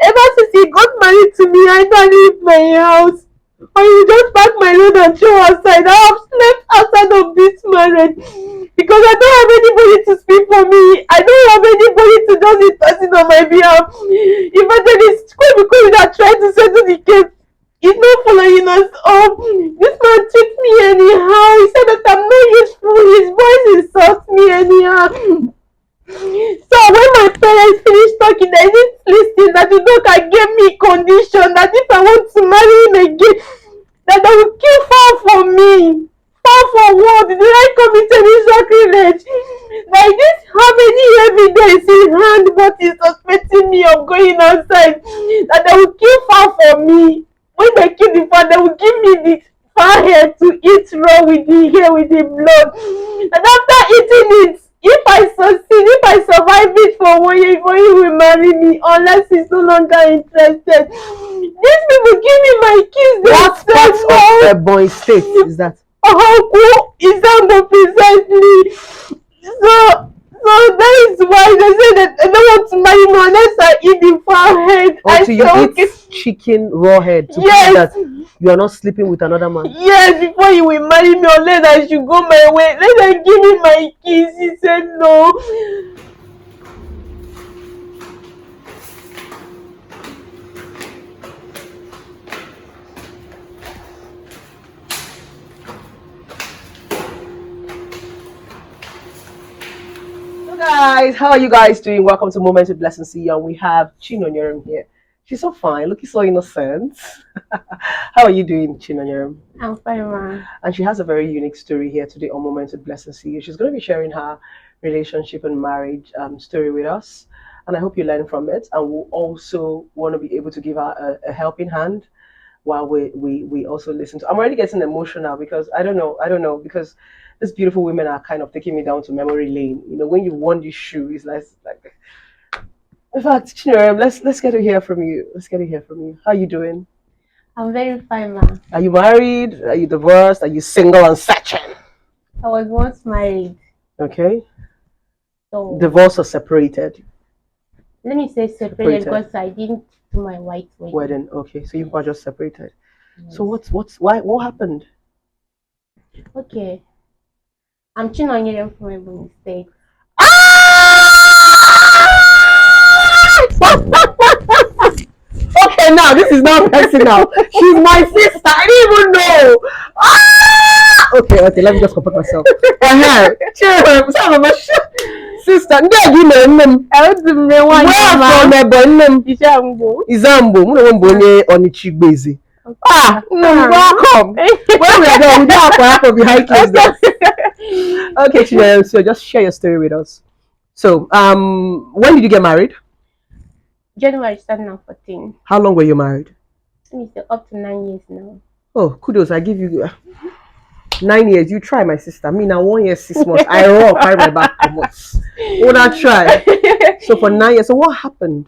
Ever since he got married to me, I don't leave my house. Or you just pack my load and throw outside. I have slept outside of this marriage because I don't have anybody to speak for me. I don't have anybody to just intercede on my behalf. Evangelist Kwebikoyi that tried to settle the case is not following us up. This man treats me anyhow. He said that I'm not useful. His voice insults me anyhow. So when my parents finished talking, they didn't listen. That the doctor gave me condition that if I want to marry him again, that they will kill far for me. Far for what? Did I commit any sacrilege? Like this, how many evidence in hand but is suspecting me of going outside? That they will kill far for me. When they kill the far, they will give me the far head to eat raw with the hair with the blood. And after eating it, if I succeed, if I survive it for 1 year, for he will marry me unless he's no longer interested. These people give me my keys. What part of Ebonyi State is that? Oh, Izambo precisely. So that is why they say that I don't want to marry me unless I eat the forehead. Until you eat chicken raw head to prove that you are not sleeping with another man. Yes, before he will marry me unless I should go my way. Let them give me my keys. He said no. Guys, how are you guys doing? Welcome to Moments with Blessing C, and we have Chinonyerim here. She's so fine, looking so innocent. How are you doing, Chinonyerim? I'm fine, man. And she has a very unique story here today on Moments with Blessing C. She's going to be sharing her relationship and marriage story with us, and I hope you learn from it. And we'll also want to be able to give her a helping hand while we also listen to. I'm already getting emotional because I don't know because these beautiful women are kind of taking me down to memory lane. You know, when you won this shoe, it's like in fact, Chinonyerim, let's get to hear from you. Let's get to hear from you. How are you doing? I'm very fine, man. Are you married? Are you divorced? Are you single and searching? I was once married. Okay. So divorced or separated? Let me say separated because I didn't do my white wedding. Okay, so you were just separated. Yes. So what happened? Okay. I'm Chinonyerim from Ebonyi State. Okay, now this is not personal. She's my sister. I didn't even know. Okay, let me just comport myself. Sister, where from Ebonyi? Izambo. Onichigbeze. Welcome. When we are there, we don't have to be high class. Okay, Chinonyerim, so just share your story with us. So, when did you get married? January 2014. How long were you married? Up to 9 years now. Oh, kudos! I give you 9 years. You try, my sister. Me now 1 year 6 months. I roll, carry my back almost. Would I try? So for 9 years. So what happened?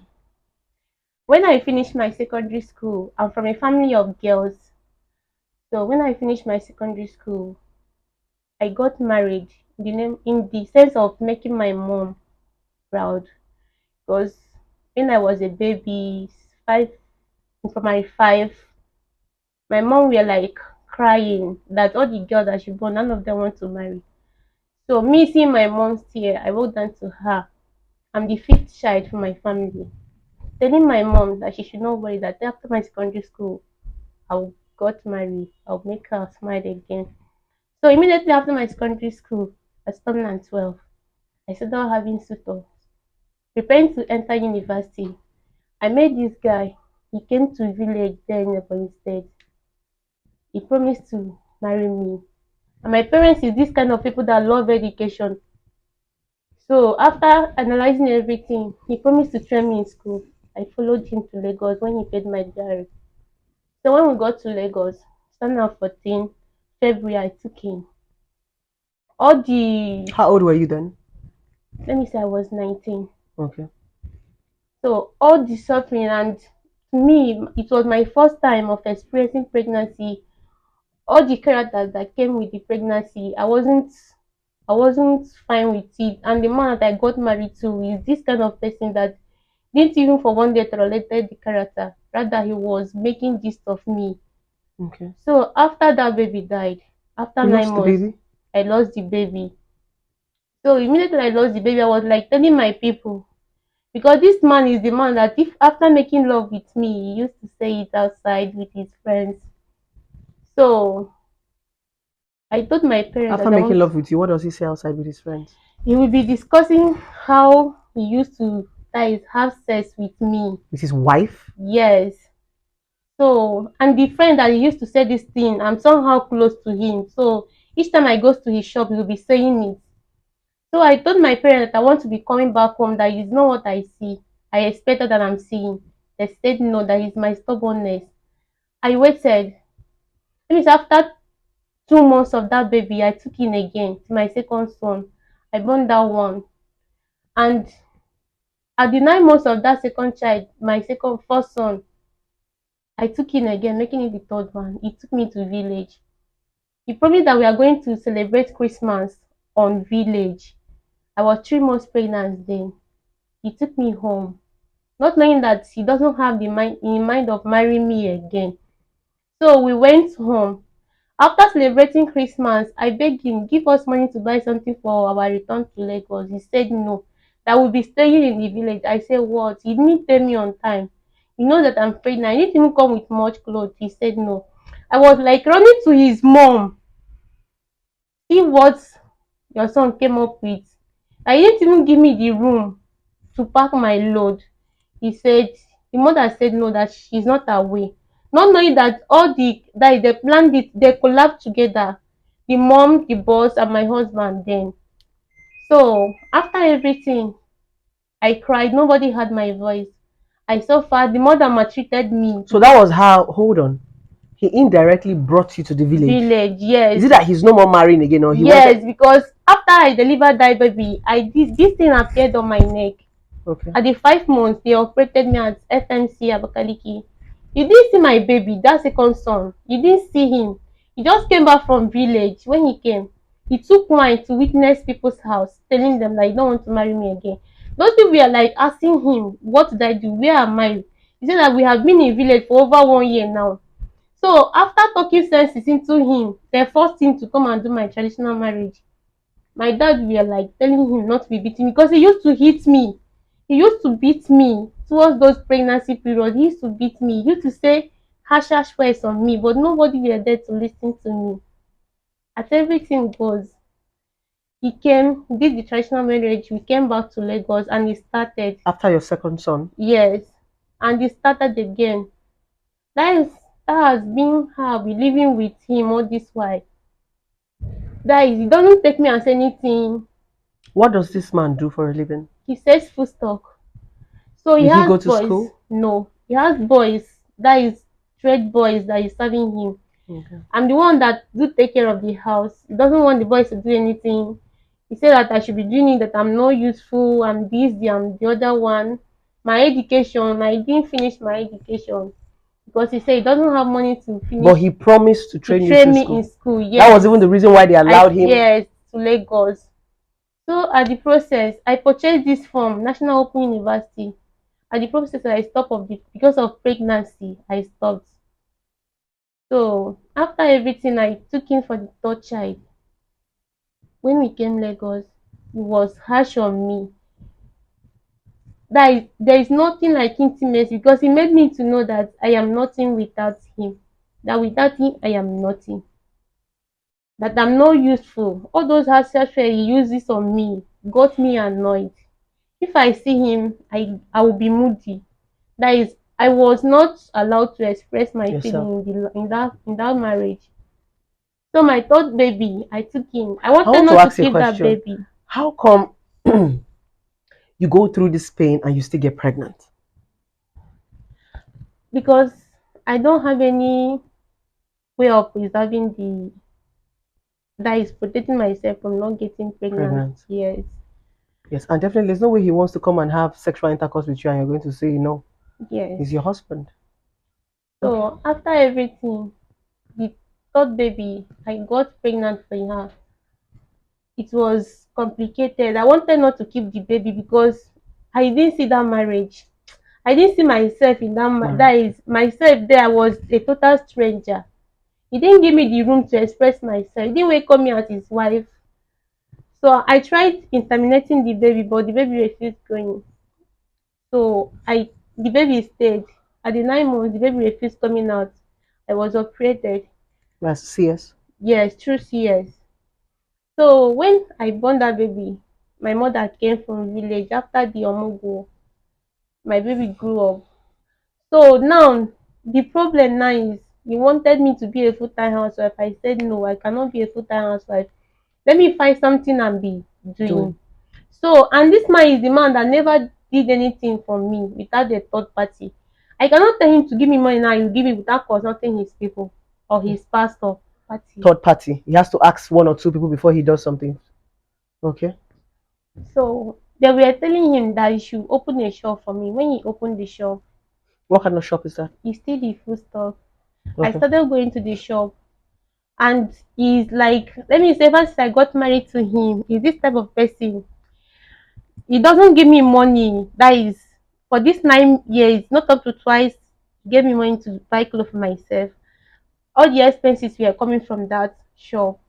When I finished my secondary school, I'm from a family of girls. So when I finished my secondary school, I got married in the sense of making my mom proud. Because when I was a baby, in primary 5, my mom were like crying that all the girls that she born, none of them want to marry. So me seeing my mom's tear, I walked down to her. I'm the 5th child from my family. Telling my mom that she should not worry, that after my secondary school, I got married. I'll make her smile again. So immediately after my secondary school, at 2012, I started having suitors. Preparing to enter university, I met this guy. He came to village there in Ebonyi State. He promised to marry me. And my parents is this kind of people that love education. So after analyzing everything, he promised to train me in school. I followed him to Lagos when he paid my diary. So when we got to Lagos, 2014, February, I took him. How old were you then? Let me say I was 19. Okay. So all the suffering, and to me, it was my first time of experiencing pregnancy. All the characters that came with the pregnancy, I wasn't fine with it. And the man that I got married to is this kind of person that Didn't even for one day tolerated the character. Rather, he was making gist of me. Okay. So after that baby died, after You nine lost the months, baby? I lost the baby. So immediately I lost the baby, I was like telling my people, because this man is the man that if after making love with me, he used to say it outside with his friends. So I told my parents After that I making want. love with you, what does he say outside with his friends? He will be discussing how he used to, that is, have sex with me. With his wife? Yes. So, and the friend that he used to say this thing, I'm somehow close to him. So each time I goes to his shop, he will be saying it. So I told my parents that I want to be coming back home, that is not what I see. I expected that I'm seeing. They said no, that is my stubbornness. I waited. That means after 2 months of that baby, I took in again to my second son. I born that one. And at the 9 months of that second child, my second first son, I took in again, making it the third one. He took me to village. He promised that we are going to celebrate Christmas on village. I was 3 months pregnant then. He took me home, not knowing that he doesn't have the mind in mind of marrying me again. So we went home. After celebrating Christmas, I begged him, give us money to buy something for our return to Lagos. He said no, that we'll be staying in the village. I said, what? He didn't tell me on time. You know that I'm pregnant. I didn't even come with much clothes. He said no. I was like running to his mom. See what your son came up with. I didn't even give me the room to pack my load. He said, the mother said no, that she's not away. Not knowing that all the that they planned it, they collabed together. The mom, the boss, and my husband then. So after everything, I cried. Nobody heard my voice. I suffered. The mother maltreated me So that because was how, hold on. He indirectly brought you to the village. village, Is yes. it that he's no more marrying again or he wanted? Yes, because after I delivered that baby, I did this thing appeared on my neck. Okay. At the 5 months, they operated me at FMC Abakaliki. You didn't see my baby, that second son. You didn't see him. He just came back from village. When he came, he took wine to witness people's house, telling them that you don't want to marry me again. Those people were like asking him, what did I do? Where am I? He said that we have been in village for over 1 year now. So after talking senses into him, they forced him to come and do my traditional marriage. My dad were like telling him not to be beating me because he used to hit me. He used to beat me towards those pregnancy periods. He used to beat me. He used to say harsh words on me, but nobody were there to listen to me. As everything goes, he came, did the traditional marriage. We came back to Lagos and he started. After your second son. Yes, and he started again. That is that has been how I've been living with him all this while. That is, he doesn't take me as anything. What does this man do for a living? He says full stop. So he Did he has go to boys. school? No, he has boys. That is trade boys that is serving him. Okay. I'm the one that do take care of the house. He doesn't want the boys to do anything. He said that I should be doing it, that I'm not useful, I'm this, I'm the other one. My education, I didn't finish my education because he said he doesn't have money to But finish he promised to to train you train through me in school. school. That was Yes, even the reason why they allowed him. yes, to Lagos. So at the process, I purchased this from National Open University. At the process, I stopped of the because of pregnancy. I stopped. So after everything, I took in for the third child. When we came Lagos, he was harsh on me. That is, there is nothing like intimacy because he made me to know that I am nothing without him. That without him, I am nothing. That I'm not useful. All those harsher he uses on me got me annoyed. If I see him, I will be moody. That is, I was not allowed to express my Yourself. feeling in that marriage. So my third baby, I took in. I I wanted want to not to ask you a keep that question. baby How come you go through this pain and you still get pregnant? because I don't have any way of preserving the that is protecting myself from not getting pregnant. Pregnant. Yes, Yes, and definitely there's no way he wants to come and have sexual intercourse with you and you're going to say no. yes. He's your husband. Okay. So after everything, the third baby, I got pregnant for her. It was complicated. I wanted not to keep the baby because I didn't see that marriage. I didn't see myself in that Marriage. is myself there. I was a total stranger. He didn't give me the room to express myself. He didn't welcome me as his wife. So I tried inseminating the baby, but the baby refused going. So the baby stayed. At the 9 months, the baby refused coming out. I was operated. That's CS. Yes, through CS. So when I born that baby, my mother came from village after the omugo. My baby grew up. So now the problem now is he wanted me to be a full-time housewife. I said no, I cannot be a full-time housewife. Let me find something and be doing. Doing. So, and this man is the man that never did anything for me without a third party. I cannot tell him to give me money now, you give me without consulting his people or his pastor party. Third party. He has to ask one or two people before he does something. Okay. So they were telling him that he should open a shop for me. When he opened the shop, What kind of shop is that? he still the food stuff. I Okay. started going to the shop and he's like, let me say, ever since I got married to him, he's this type of person. He doesn't give me money. That is for this 9 years, not up to twice, he gave me money to buy clothes for myself. All the expenses were coming from that shop.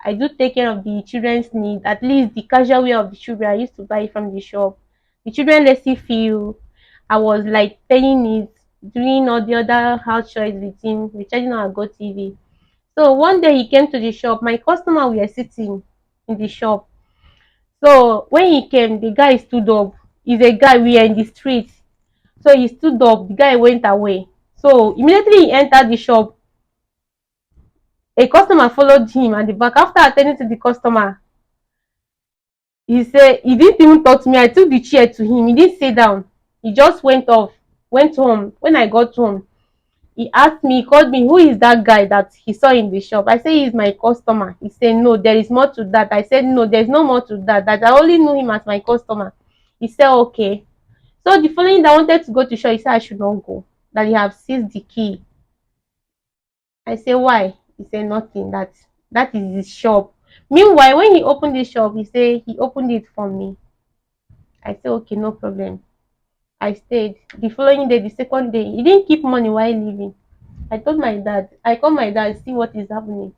I do take care of the children's need, at least the casual wear of the children. I used to buy it from the shop. The children let me feel I was like paying it, doing all the other house chores with him, recharging our Go TV. So one day he came to the shop. My customer were sitting in the shop. So when he came, the guy stood up. He's a guy we are in the street. So he stood up. The guy went away. So immediately he entered the shop. A customer followed him at the back. After attending to the customer, he said he didn't even talk to me. I took the chair to him. He didn't sit down. He just went off, went home. When I got home, he asked me, he called me, who is that guy that he saw in the shop? I said, he's my customer. He said, no, there is more to that. I said, no, there's no more to that. That I only knew him as my customer. He said, okay. So the following day I wanted to go to shop, he said I should not go. That he have seized the key. I said, why? He said nothing. That is his shop. Meanwhile, when he opened the shop, he said he opened it for me. I said, okay, no problem. I stayed. The following day, the second day, he didn't keep money while leaving. I called my dad, see what is happening.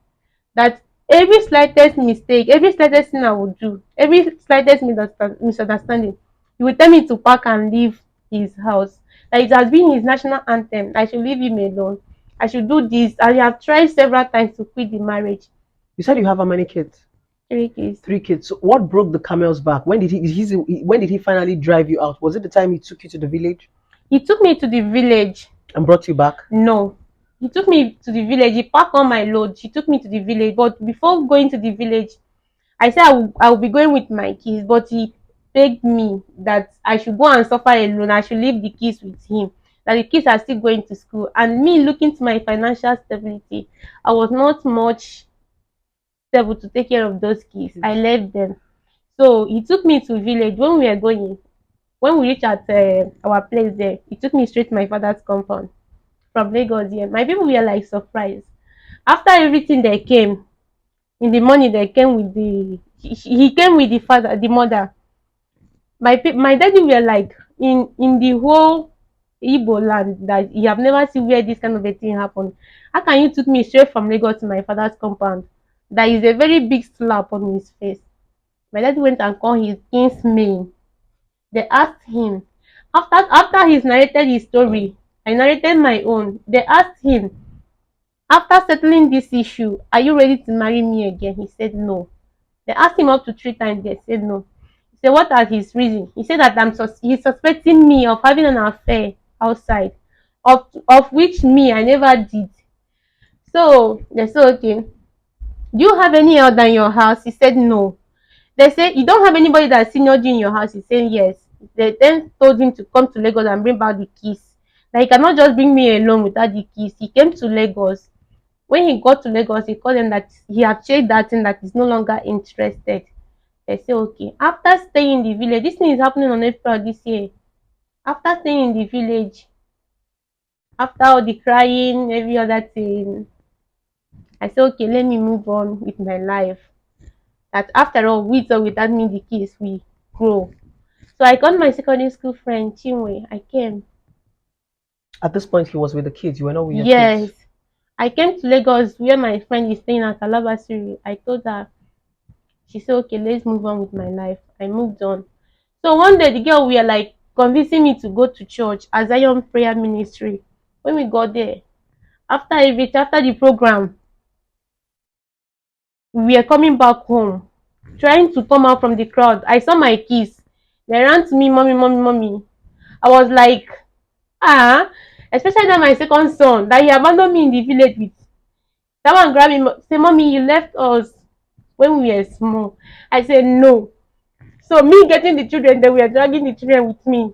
That every slightest mistake, every slightest thing I would do, every slightest misunderstanding, he would tell me to pack and leave his house. That it has been his national anthem. I should leave him alone. I should do this. I have tried several times to quit the marriage. You said you have how many kids? 3 kids. 3 kids. So what broke the camel's back? When did he finally drive you out? Was it the time he took you to the village He took me to the village. and brought you back? No. He took me to the village. He packed all my load. He took me to the village. But before going to the village, I said I will be going with my kids, but he begged me that I should go and suffer alone. I should leave the kids with him. That the kids are still going to school. And me looking to my financial stability, I was not much stable to take care of those kids. I left them. So he took me to village when we were going. When we reached at our place there, he took me straight to my father's compound from Lagos here. My people were like surprised. After everything they came, in the morning they came with he came with the father, the mother. My daddy were like in the whole Igbo land that you have never seen where this kind of a thing happen. How can you took me straight from Lagos to my father's compound? That is a very big slap on his face. My daddy went and called his kinsman. They asked him after he's narrated his story. I narrated my own. They asked him, after settling this issue, are you ready to marry me again? He said no. They asked him up to 3 times. They said no. He said, what are his reasons? He said that he's suspecting me of having an affair outside, of which me I never did. So they said, okay, do you have any other in your house? He said no. They said, you don't have anybody that's senior you in your house? He said yes. They then told him to come to Lagos and bring back the keys. Like he cannot just bring me alone without the keys. He came to Lagos. When he got to Lagos, he called them that he had changed that thing, that he's no longer interested. They say okay. After staying in the village, this thing is happening on April this year. After staying in the village, after all the crying, every other thing, I said okay, let me move on with my life. That after all, with or without me, the kids we grow. So I called my secondary school friend Chinwe. I came. At this point, he was with the kids. You were not with your Yes. kids. I came to Lagos where my friend is staying at Alabasiri. I told her, she said, okay, let's move on with my life. I moved on. So one day the girl were like convincing me to go to church as Zion prayer ministry. When we got there, after the program, we were coming back home, trying to come out from the crowd. I saw my keys. They ran to me, mommy, mommy, mommy. I was like, ah, especially that my second son that he abandoned me in the village with. That one grabbed me, say, mommy, you left us when we were small. I said no. So me getting the children, they were dragging the children with me.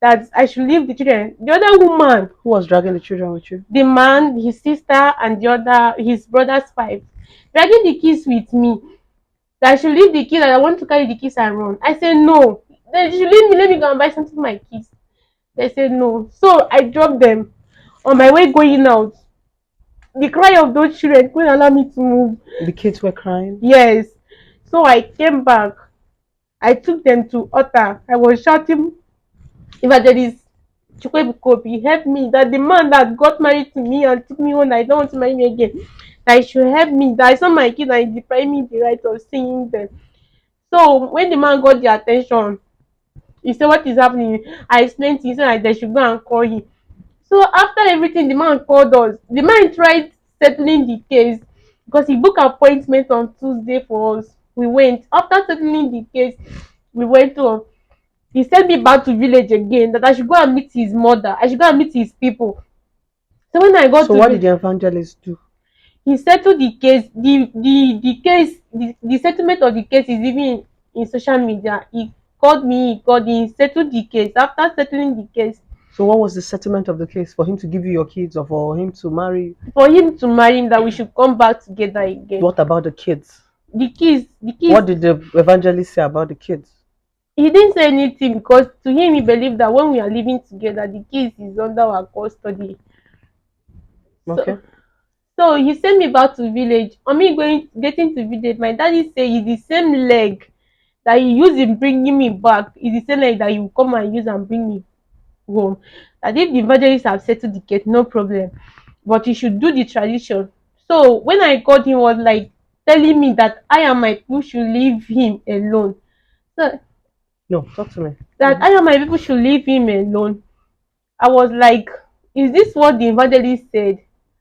That I should leave the children. The other woman, Who was dragging the children with you? the man, his sister, and the other, his brother's wife, dragging the kids with me. That I should leave the kids, that I want to carry the kids and run. I said no. They should leave me, let me go and buy something for my kids. They said no. So I dropped them on my way going out. The cry of those children couldn't allow me to move. The kids were crying. Yes. So I came back. I took them to Otta. I was shouting, Evangelist Chukwebukobi, help me. That the man that got married to me and took me home, I don't want to marry me again. That he should help me. That I saw my kids and he deprived me the right of seeing them. So when the man got the attention, he said, what is happening? I explained to him, so that they should go and call him. So after everything, the man called us. The man tried settling the case because he booked appointment on Tuesday for us. We went. After settling the case, we went to. He sent me back to village again that I should go and meet his mother. I should go and meet his people. So when I got So to what did the evangelist do? he settled the case. The settlement of the case is even in social media. He called me. He called. He settled the case. After settling the case, So what was the settlement of the case? For him to give you your kids or for him to marry you? for him to marry him, that we should come back together again. What about the kids? The kids, What did the evangelist say about the kids? he didn't say anything because to him he believed that when we are living together, the kids is under our custody. Okay. So so he sent me back to village. On me going getting to village, my daddy say it's the same leg that he used in bringing me back. It's the same leg that he will come and use and bring me home. That if the evangelists have settled the case, no problem. But he should do the tradition. So when I called him, was like telling me that I and my people should leave him alone. So No, talk to me. that I and my people should leave him alone. I was like, is this what the evangelist said?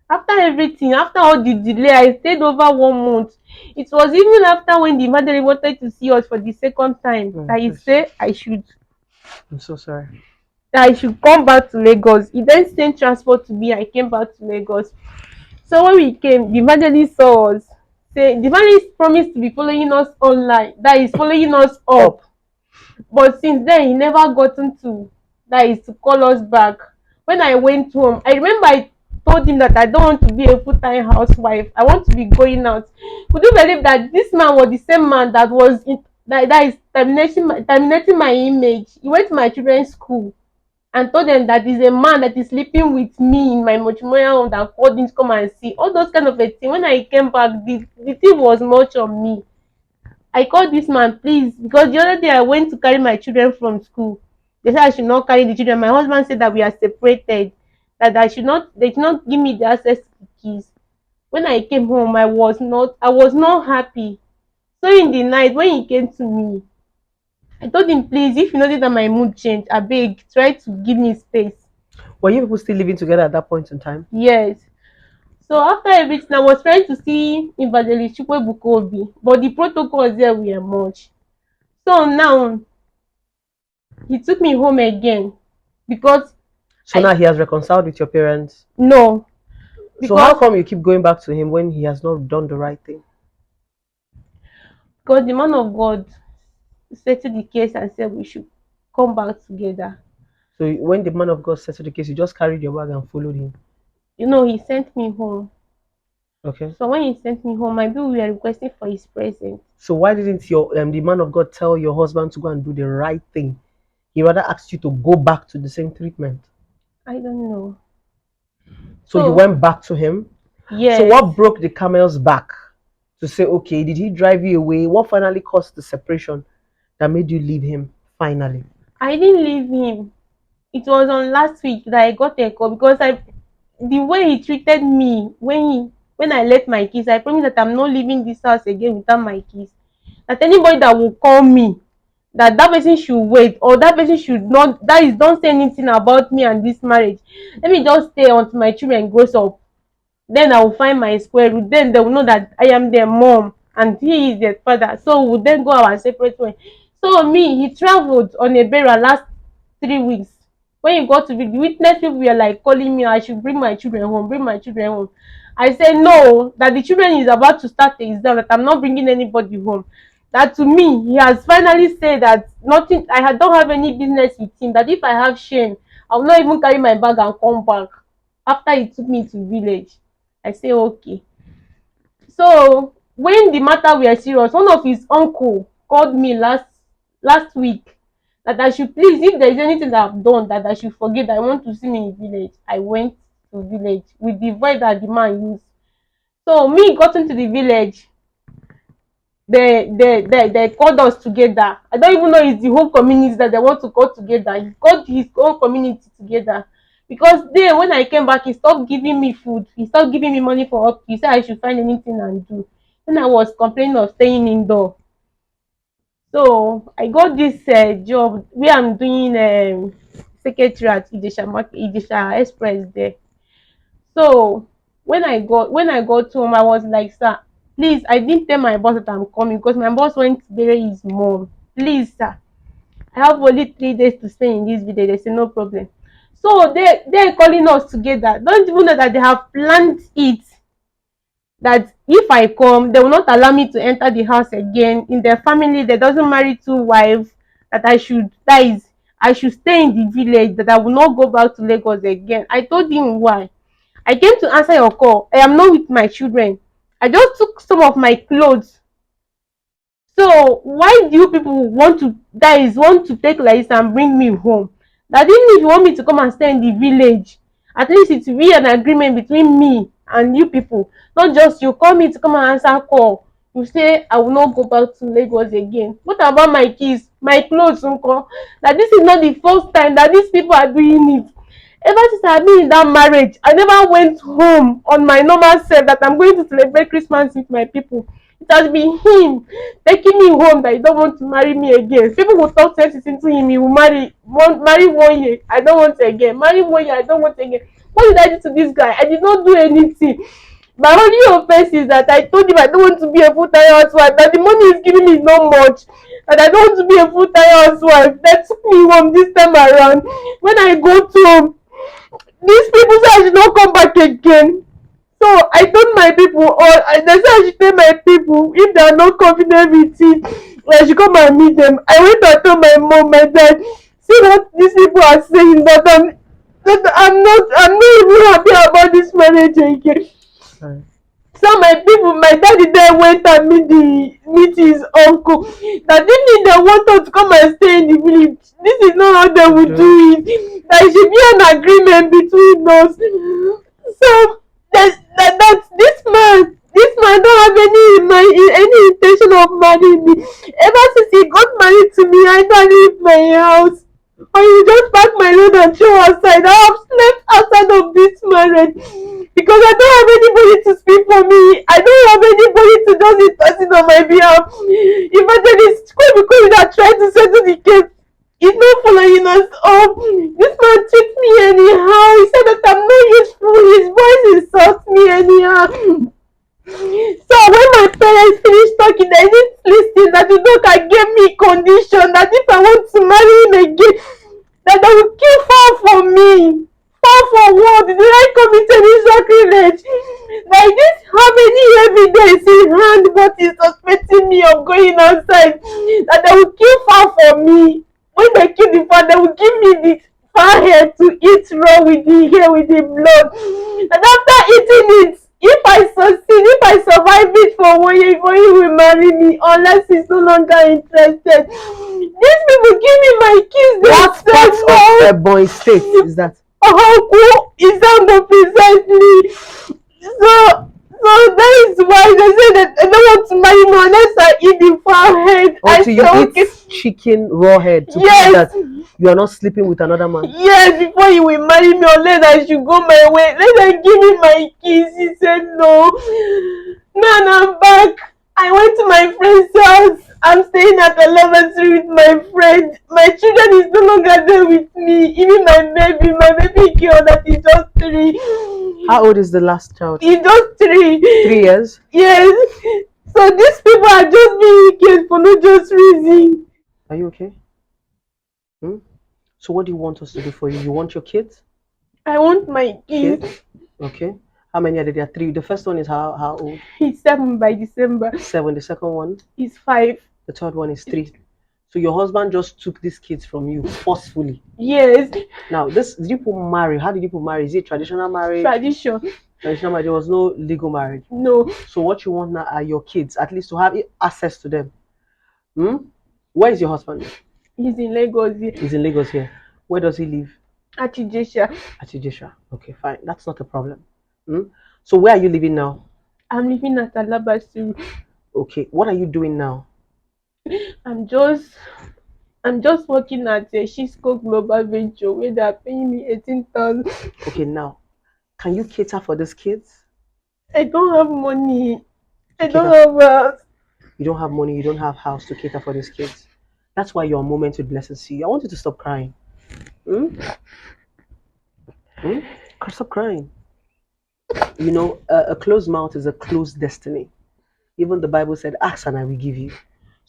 After everything, after all the delay, I stayed over 1 month. It was even after when the evangelist wanted to see us for the second time Oh, that he please. said I'm so sorry. I should come back to Lagos. He then sent transport to me. I came back to Lagos. So when we came, the evangelist saw us. Say the evangelist promised to be following us online. That is following us up. Up. But since then, he never gotten to that is to call us back. When I went home, I remember I told him that I don't want to be a full-time housewife. I want to be going out. Could you believe that this man was the same man that was that is terminating my image? He went to my children's school and told them that is a man that is sleeping with me in my matrimonial home that called him to come and see. All those kind of a thing. When I came back, the thing was much on me. I called this man, please, because the other day I went to carry my children from school. They said I should not carry the children. My husband said that we are separated, that they should not give me the access to the keys. When I came home, I was not happy. So in the night, when he came to me, I told him, please, if you notice that my mood changed, I beg, try to give me space. Were you people still living together at that point in time? Yes. So after everything, I was trying to see Evangelist Chukwebukobi, but the protocols there were much. So now he took me home again because So I now he has reconciled with your parents. no So how because come you keep going back to him when he has not done the right thing? because the man of God settled the case and said we should come back together. So when the man of God settled the case, you just carried your bag and followed him. He sent me home. Okay. So when he sent me home, my people were requesting for his presence. So why didn't your the man of God tell your husband to go and do the right thing? He rather asked you to go back to the same treatment. I don't know. So you So went back to him. So yes, what broke the camel's back to say, okay, did he drive you away? What finally caused the separation that made you leave him finally? I didn't leave him. It was on last week that I got a call because I the way he treated me when I left my keys. I promise that I'm not leaving this house again without my keys. That anybody that will call me, that person should wait, or that person should not, that is, don't say anything about me and this marriage. Let me just stay until my children grows up. Then I will find my square root. Then they will know that I am their mom and he is their father. So we'll then go our separate way. So me, he traveled on a burial last 3 weeks. When he got to be the witness, people were like calling me I should bring my children home, bring my children home. I said no, that the children is about to start the exam, that I'm not bringing anybody home. That to me, he has finally said that nothing, don't have any business with him. That if I have shame, I will not even carry my bag and come back. After he took me to village, I say okay. So when the matter were serious, one of his uncle called me last week that I should please, if there is anything that I've done, that I should forget, that I want to see me in village. I went to village with the voice that the man used. So me got into the village, they called us together. I don't even know it's the whole community that they want to call together. He called his own community together. Because then when I came back, he stopped giving me food. He stopped giving me money for up. He said I should find anything and do. Then I was complaining of staying indoor. So I got this job where I'm doing secretary at Idesha Express there. So when I got home, I was like, sir, please, I didn't tell my boss that I'm coming because my boss went to bury his mom. Please, sir, I have only 3 days to stay in this village. They say no problem. So they're calling us together. Don't even know that they have planned it, that if I come, they will not allow me to enter the house again. In their family, they doesn't marry two wives. I should stay in the village. That I will not go back to Lagos again. I told him why. I came to answer your call. I am not with my children. I just took some of my clothes. So why do you people want to take like this and bring me home? That even if you want me to come and stay in the village, at least it will be an agreement between me and you people. Not just you call me to come and answer call. You say I will not go back to Lagos again. What about my keys, my clothes, uncle? That this is not the first time that these people are doing it. Ever since I've been in that marriage, I never went home on my normal self that I'm going to celebrate Christmas with my people. It has been him taking me home that he don't want to marry me again. People will talk sense into him. He will marry 1 year. I don't want again. Marry 1 year. I don't want again. What did I do to this guy? I did not do anything. My only offense is that I told him I don't want to be a full-time housewife. That the money he's giving me is not much. That I don't want to be a full-time housewife. That took me home this time around. When I go to home, these people say I should not come back again. So I told my people, they say I should tell my people if they are not confident with it, I should come and meet them. I went and told my mom, my dad, see what these people are saying, that I'm not even happy about this marriage again. Sorry. So my people, my daddy then went and meet his uncle. That even if they want us to come and stay in the village, this is not how they will do it. There should be an agreement between us. So this man don't have any intention of marrying me. Ever since he got married to me, I don't leave my house. Or you just pack my load and throw outside. I have slept outside of this marriage because I don't have anybody to speak for me. I don't have anybody to just be person on my behalf. Evangelist Kwebikoyi that tried to settle the case is not following us up. This man treats me anyhow. He said that I'm not useful. His voice insults me anyhow. So when my parents finished talking, they didn't listen. That the doctor gave me condition that if I want to marry him again, that they will kill far for me. Far for what? Did I commit any sacrilege? Like this, how many evidence in hand but is suspecting me of going outside? That they will kill far for me. When they kill the far, they will give me the far hair to eat raw with the hair with the blood. And after eating it, if I succeed, if I survive it for 1 year, he will marry me unless he's no longer interested. These people give me my keys. What part of Ebonyi State is that? Uncle is under precisely. So that is why they say that I don't want to marry me unless I eat the forehead. I Until you say eat okay. chicken raw head to prove Yes, that you are not sleeping with another man? yes, before you will marry me, unless I should go my way, let them give me my keys. He said no. Now I'm back. I went to my friend's house. I'm staying at the lavatory with my friend. My children is no longer there with me. Even my baby girl that is just 3. How old is the last child? He's just 3. 3 years? Yes. So these people are just being wicked for no just reason. Are you okay? Hmm? So what do you want us to do for you? You want your kids? I want my kids. Kids? Okay. How many are there? There are 3. The first one is how old? He's 7 by December. 7. The second one? He's 5. The third one is 3. So your husband just took these kids from you forcefully. Yes. Now, this did you people marry? How did you people marry? Is it traditional marriage? Tradition. Traditional marriage. There was no legal marriage. No. So what you want now are your kids, at least to have access to them. Hmm? Where is your husband? He's in Lagos. He's in Lagos here. Where does he live? At Ijesha. At Ijesha. Okay, fine. That's not a problem. Hmm? So where are you living now? I'm living at Alabasu. Okay. What are you doing now? I'm just I'm just working at Shisco Global Venture where they are paying me 18,000. Okay, now can you cater for these kids? I don't have money. I To don't cater. have You don't have money. You don't have house to cater for these kids. That's why your moment with blessing see you. I want you to stop crying. Hmm? Hmm? Stop crying. You know, a closed mouth is a closed destiny. Even the Bible said, "Ask and I will give you."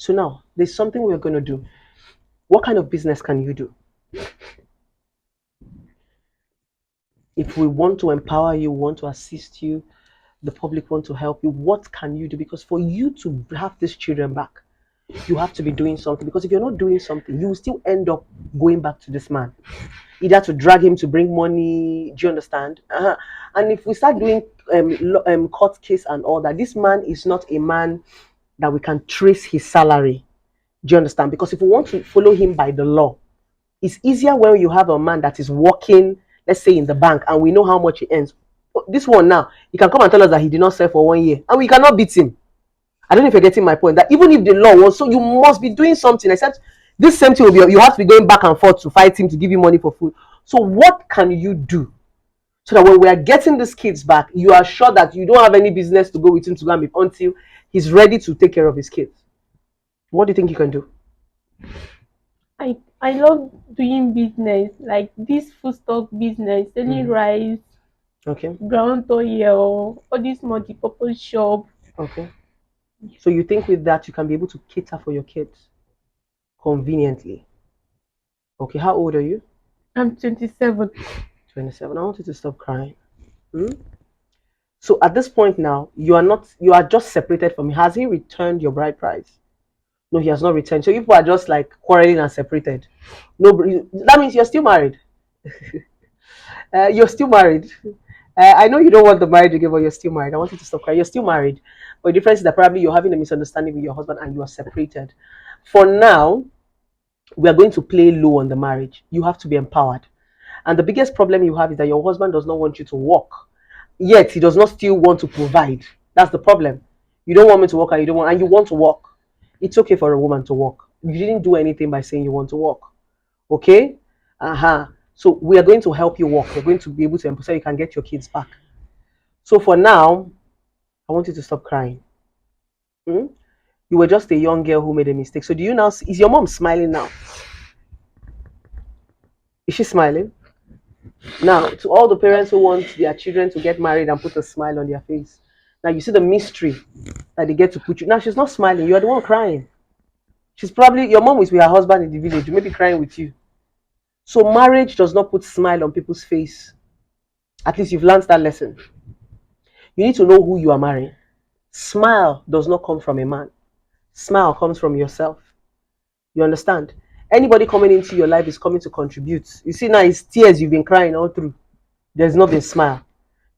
So now there's something we're going to do. What kind of business can you do? If we want to empower you, want to assist you, the public want to help you, what can you do? Because for you to have these children back, you have to be doing something. Because if you're not doing something, you will still end up going back to this man, either to drag him to bring money. Do you understand? And if we start doing court case and all that, this man is not a man that we can trace his salary. Do you understand? Because if we want to follow him by the law, it's easier when you have a man that is working, let's say in the bank, and we know how much he earns. This one now, he can come and tell us that he did not sell for 1 year, and we cannot beat him. I don't know if you're getting my point. That even if the law was so, you must be doing something. Except this same thing will be, you have to be going back and forth to fight him to give you money for food. So what can you do so that when we are getting these kids back, you are sure that you don't have any business to go with him to go and be until he's ready to take care of his kids? What do you think you can do? I love doing business like this foodstuff business, selling rice, Okay. ground oil, all this multi-purpose shop. Okay. So you think with that you can be able to cater for your kids conveniently? Okay. How old are you? I'm 27. 27. I want you to stop crying. Hmm? So at this point now, you are not. You are just separated from him. Has he returned your bride price? No, he has not returned. So people are just like quarreling and separated. No, that means you're still married. You're still married. I know you don't want the marriage again, but you're still married. I want you to stop crying. You're still married. But the difference is that probably you're having a misunderstanding with your husband and you are separated. For now, we are going to play low on the marriage. You have to be empowered. And the biggest problem you have is that your husband does not want you to work. Yet he does not still want to provide. That's the problem. You don't want me to work and you want to work. It's okay for a woman to work. You didn't do anything by saying you want to work. Okay? So we are going to help you work. We're going to be able to empower so you can get your kids back. So for now, I want you to stop crying. Hmm? You were just a young girl who made a mistake. So do you now is your mom smiling now? Is she smiling? Now, to all the parents who want their children to get married and put a smile on their face. Now you see the mystery that they get to put you. Now she's not smiling, you are the one crying. She's probably your mom is with her husband in the village, maybe crying with you. So marriage does not put smile on people's face. At least you've learned that lesson. You need to know who you are marrying. Smile does not come from a man. Smile comes from yourself. You understand? Anybody coming into your life is coming to contribute. You see now it's tears you've been crying all through. There's not been smile.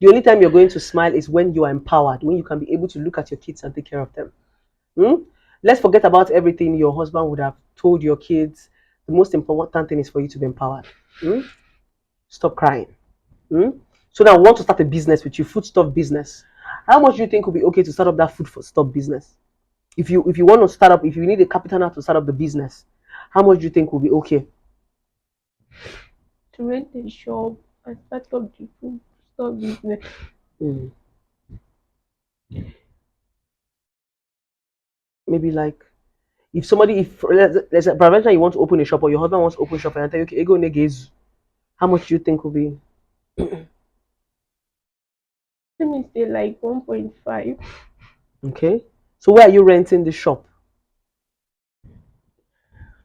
The only time you're going to smile is when you are empowered, when you can be able to look at your kids and take care of them. Hmm? Let's forget about everything your husband would have told your kids. The most important thing is for you to be empowered. Hmm? Stop crying. Hmm? So now I want to start a business with you, food stuff business. How much do you think would be okay to start up that food stuff business? If you want to start up, if you need a capital now to start up the business, How much do you think will be okay? To rent a shop and start up the food store business. Mm. Maybe like if somebody, if there's a prevention, you want to open a shop or your husband wants to open a shop and I tell you, okay, ego neges, how much do you think will be? Let me say like 1.5. Okay. So where are you renting the shop?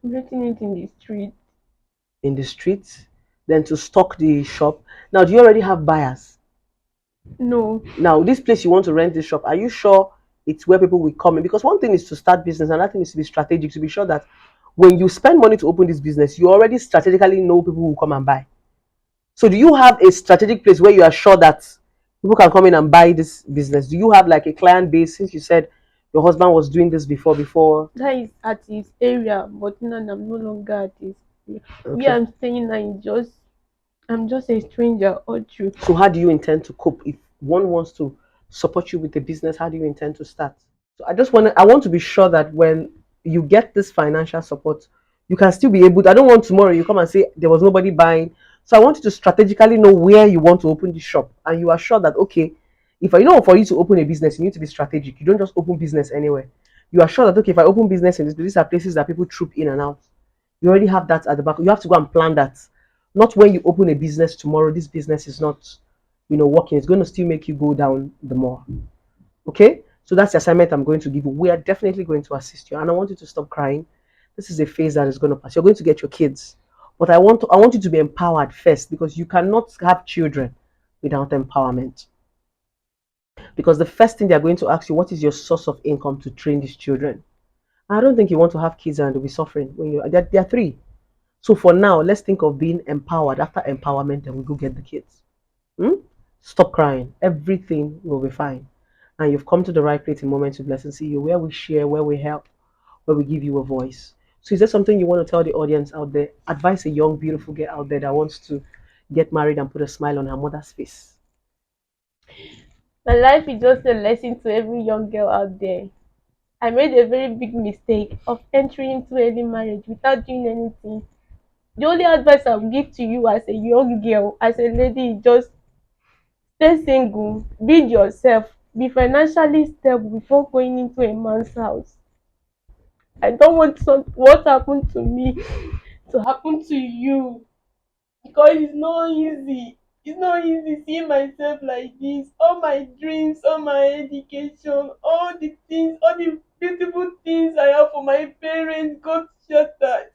I'm renting it in the street. In the streets? Then to stock the shop. Now, do you already have buyers? No, Now, this place you want to rent this shop, are you sure it's where people will come in? Because one thing is to start business, and another thing is to be strategic, to be sure that when you spend money to open this business, you already strategically know people who will come and buy. So, do you have a strategic place where you are sure that people can come in and buy this business? Do you have like a client base? Since you said your husband was doing this before. that is at his area, but now I'm no longer at his area. Where Okay. I'm staying now is just I'm just a stranger all through. So, how do you intend to cope if one wants to support you with the business? How do you intend to start? So I want to be sure that when you get this financial support, you can still be able to, I don't want tomorrow you come and say there was nobody buying. So I want you to strategically know where you want to open the shop. And you are sure that, okay, if I know for you to open a business, you need to be strategic. You don't just open business anywhere. You are sure that, okay, if I open business in this, these are places that people troop in and out. You already have that at the back. You have to go and plan that. Not when you open a business tomorrow, this business is not, working. It's going to still make you go down the more. Okay? So that's the assignment I'm going to give you. We are definitely going to assist you. And I want you to stop crying. This is a phase that is going to pass. You're going to get your kids. But I want you to be empowered first because you cannot have children without empowerment. Because the first thing they're going to ask you, what is your source of income to train these children? I don't think you want to have kids and they'll be suffering when they're three. So for now, let's think of being empowered. After empowerment, then we go get the kids. Hmm? Stop crying. Everything will be fine. And you've come to the right place in Moments of Blessing CEO, where we share, where we help, where we give you a voice. So, is there something you want to tell the audience out there? Advise a young, beautiful girl out there that wants to get married and put a smile on her mother's face. My life is just a lesson to every young girl out there. I made a very big mistake of entering into early marriage without doing anything. The only advice I will give to you as a young girl, as a lady, is just stay single, build yourself, be financially stable before going into a man's house. I don't want what happened to me to happen to you because it's not easy. It's not easy seeing myself like this. All my dreams, all my education, all the things, all the beautiful things I have for my parents got shattered.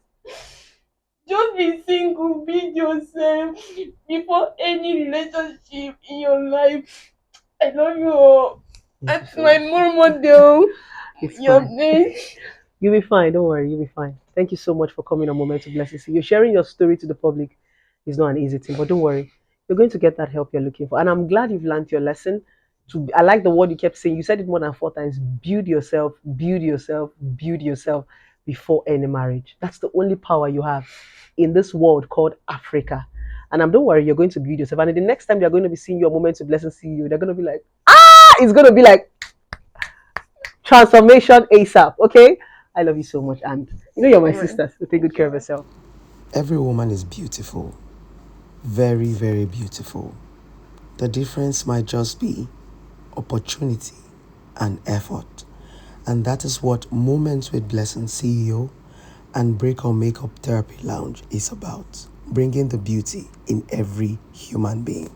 Just be single, be yourself before any relationship in your life. I love you all. Thank you That's so my much. role model. It's Your fine. name. You'll be fine. Don't worry. You'll be fine. Thank you so much for coming on Moment of Blessings. You're sharing your story to the public is not an easy thing, but don't worry. You're going to get that help you're looking for. And I'm glad you've learned your lesson. I like the word you kept saying. You said it more than 4 times. Build yourself, build yourself, build yourself before any marriage. That's the only power you have in this world called Africa. And don't worry, you're going to build yourself. And the next time they're going to be seeing your Moment of Blessing see you, they're going to be like, it's going to be like transformation ASAP. Okay. I love you so much. And you're my Alright. sister. So take good Thank care of you. yourself. Every woman is beautiful, very, very beautiful. The difference might just be opportunity and effort. And that is what Moments with Blessing CEO and Break or Makeup Therapy Lounge is about. Bringing the beauty in every human being.